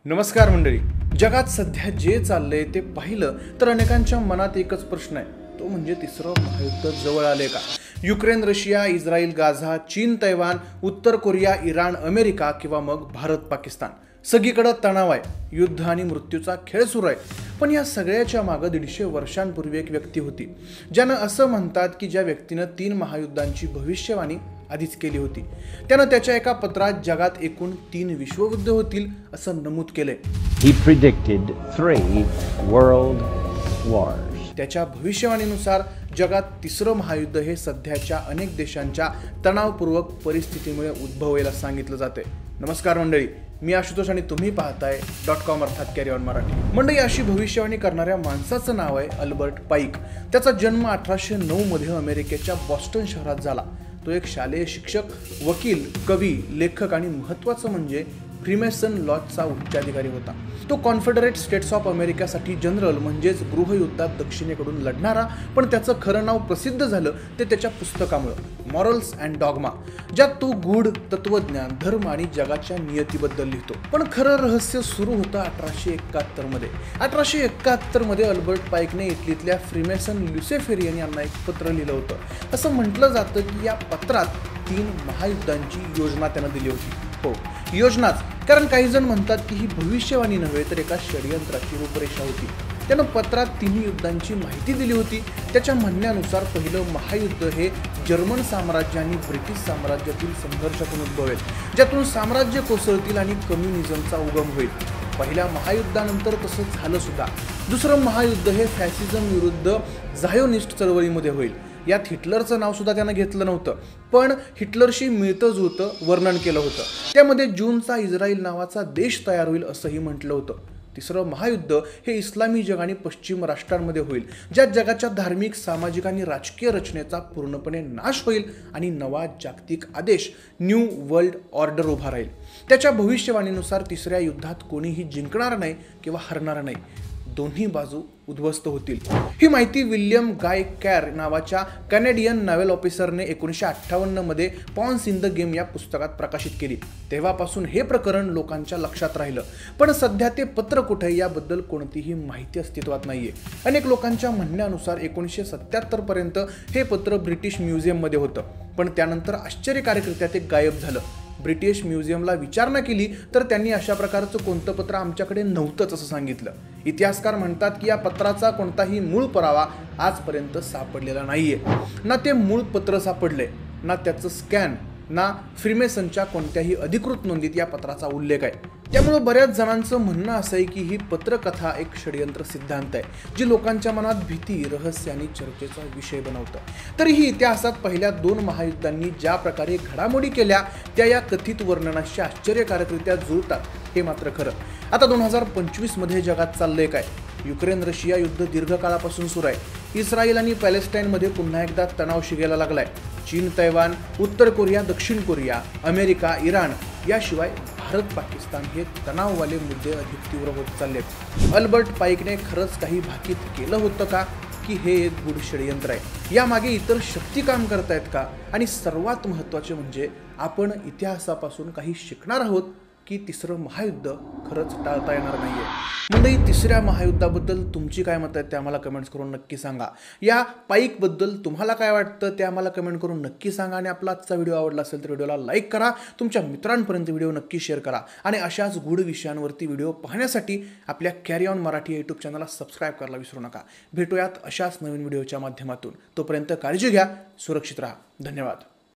नमस्कार मंडळी. जगात सध्या जे चाललंय ते पाहिलं तर अनेकांच्या मनात एकच प्रश्न आहे, तो म्हणजे तिसरं महायुद्ध जवळ आले का? युक्रेन रशिया, इस्रायल गाझा, चीन तैवान, उत्तर कोरिया इराण अमेरिका किंवा मग भारत पाकिस्तान, सगळीकडे तणाव आहे, युद्ध आणि मृत्यूचा खेळ सुरू आहे. पण या सगळ्याच्या मागे 150 वर्षांपूर्वी एक व्यक्ती होती, ज्यानं असं म्हणतात की ज्या व्यक्तीनं 3 महायुद्धांची भविष्यवाणी आधीच केली होती. त्यानं त्याच्या एका पत्रात जगात एकूण 3 विश्वयुद्ध होतील असं नमूद केलंय. He predicted 3 world wars. त्याच्या भविष्यवाणीनुसार जगात तिसरं महायुद्ध हे सध्याच्या अनेक देशांच्या तणावपूर्वक परिस्थितीमुळे उद्भवेल असं सांगितलं जाते. नमस्कार मंडळी, मी आशुतोष आणि तुम्ही पाहताय .com अर्थात कॅरी ऑन मराठी. मंडळी, अशी भविष्यवाणी करणाऱ्या माणसाचं नाव आहे अल्बर्ट पाईक. त्याचा जन्म 1809 मध्ये अमेरिकेच्या बॉस्टन शहरात झाला. तो एक शालेय शिक्षक, वकील, कवी, लेखक आणि महत्त्वाचं म्हणजे फ्रीमेसन लॉजचा उच्चाधिकारी होता. तो कॉन्फेडरेट स्टेट्स ऑफ अमेरिकासाठी जनरल म्हणजेच गृहयुद्धात दक्षिणेकडून लढणारा, पण त्याचं खरं नाव प्रसिद्ध झालं ते त्याच्या पुस्तकामुळं, मॉरल्स अँड डॉग्मा, ज्यात तो गूढ तत्वज्ञान, धर्म आणि जगाच्या नियतीबद्दल लिहितो. पण खरं रहस्य सुरू होतं 1871 मध्ये. 1871 मध्ये अल्बर्ट पाईकने इटलीतल्या फ्रीमेसन ल्युसिफेरियन यांना एक पत्र लिहिलं होतं. असं म्हटलं जातं की या पत्रात 3 महायुद्धांची योजना त्यानं दिली होती. हो, योजनाच, कारण काही जण म्हणतात की ही भविष्यवाणी नव्हे तर एका षडयंत्राची रूपरेषा होती. त्यानं पत्रात 3 युद्धांची माहिती दिली होती. त्याच्या म्हणण्यानुसार पहिलं महायुद्ध हे जर्मन साम्राज्य आणि ब्रिटिश साम्राज्यातील संघर्षातून उद्भवेल, ज्यातून साम्राज्य कोसळतील आणि कम्युनिझमचा उगम होईल. पहिल्या महायुद्धानंतर तसं झालं सुद्धा. दुसरं महायुद्ध हे फॅसिझम विरुद्ध झायोनिस्ट चळवळीमध्ये होईल. यात हिटलरचं नाव सुद्धा त्यानं घेतलं नव्हतं, पण हिटलरशी मिळतं जुळतं वर्णन केलं होतं. त्यामध्ये जूनचा इस्रायल नावाचा देश तयार होईल असंही म्हटलं होतं. तिसरं महायुद्ध हे इस्लामी जग आणि पश्चिम राष्ट्रांमध्ये होईल, ज्यात जगाच्या धार्मिक, सामाजिक आणि राजकीय रचनेचा पूर्णपणे नाश होईल आणि नवा जागतिक आदेश, न्यू वर्ल्ड ऑर्डर उभा राहील. त्याच्या भविष्यवाणीनुसार तिसऱ्या युद्धात कोणीही जिंकणार नाही किंवा हरणार नाही, दोन्ही बाजू उद्ध्वस्त होतील. ही माहिती विल्यम गाय कॅर नावाच्या कॅनेडियन नॅव्हल ऑफिसरने 1958 मध्ये पॉन्स इन द गेम या पुस्तकात प्रकाशित केली. तेव्हापासून हे प्रकरण लोकांच्या लक्षात राहिलं. पण सध्या ते पत्र कुठे याबद्दल कोणतीही माहिती अस्तित्वात नाहीये. अनेक लोकांच्या म्हणण्यानुसार 1977 पर्यंत हे पत्र ब्रिटिश म्युझियममध्ये होतं, पण त्यानंतर आश्चर्यकारकरित्या ते गायब झालं. ब्रिटिश म्युझियमला विचारणा केली तर त्यांनी अशा प्रकारचं कोणतं पत्र आमच्याकडे नव्हतंच असं सांगितलं. इतिहासकार म्हणतात की या पत्राचा कोणताही मूळ पुरावा आजपर्यंत सापडलेला नाहीये. ना ते मूळ पत्र सापडले, ना त्याचं स्कॅन, ना फ्रीमेसनच्या कोणत्याही अधिकृत नोंदीत या पत्राचा उल्लेख आहे. त्यामुळे बऱ्याच जणांचं म्हणणं असं आहे की ही पत्रकथा एक षडयंत्र सिद्धांत आहे, जी लोकांच्या मनात भीती, रहस्य आणि चर्चेचा विषय बनवतं. तरीही इतिहासात पहिल्या 2 महायुद्धांनी ज्या प्रकारे घडामोडी केल्या त्या या कथित वर्णनाशी आश्चर्यकारकरित्या जुळतात, हे मात्र खरं. आता 2025 मध्ये जगात चाललंय काय? युक्रेन रशिया युद्ध दीर्घकाळापासून सुरू आहे. इस्रायल आणि पॅलेस्टाईनमध्ये पुन्हा एकदा तणाव शिगायला लागलाय. चीन तैवान, उत्तर कोरिया, दक्षिण कोरिया, अमेरिका, इराण, याशिवाय भारत पाकिस्तान हे तणाववाले मुद्दे अधिक तीव्र होत चाललेत. अल्बर्ट पाईकने खरंच काही भाकीत केलं होतं का, की हे एक गूढ षडयंत्र आहे? यामागे इतर शक्ती काम करतायत का? आणि सर्वात महत्त्वाचे म्हणजे आपण इतिहासापासून काही शिकणार आहोत की तिसरं महायुद्ध खरंच टाळता येणार नाहीये? मंडळी, तिसऱ्या महायुद्धाबद्दल तुमची काय मत आहेत ते आम्हाला कमेंट्स करून नक्की सांगा. या पाईकबद्दल तुम्हाला काय वाटतं ते आम्हाला कमेंट करून नक्की सांगा. आणि आपला आजचा व्हिडिओ आवडला असेल तर व्हिडिओला लाईक करा, तुमच्या मित्रांपर्यंत व्हिडिओ नक्की शेअर करा आणि अशाच गूढ विषयांवरती व्हिडिओ पाहण्यासाठी आपल्या कॅरी ऑन मराठी यूट्यूब चॅनलला सबस्क्राईब करायला विसरू नका. भेटूयात अशाच नवीन व्हिडिओच्या माध्यमातून. तोपर्यंत काळजी घ्या, सुरक्षित राहा. धन्यवाद.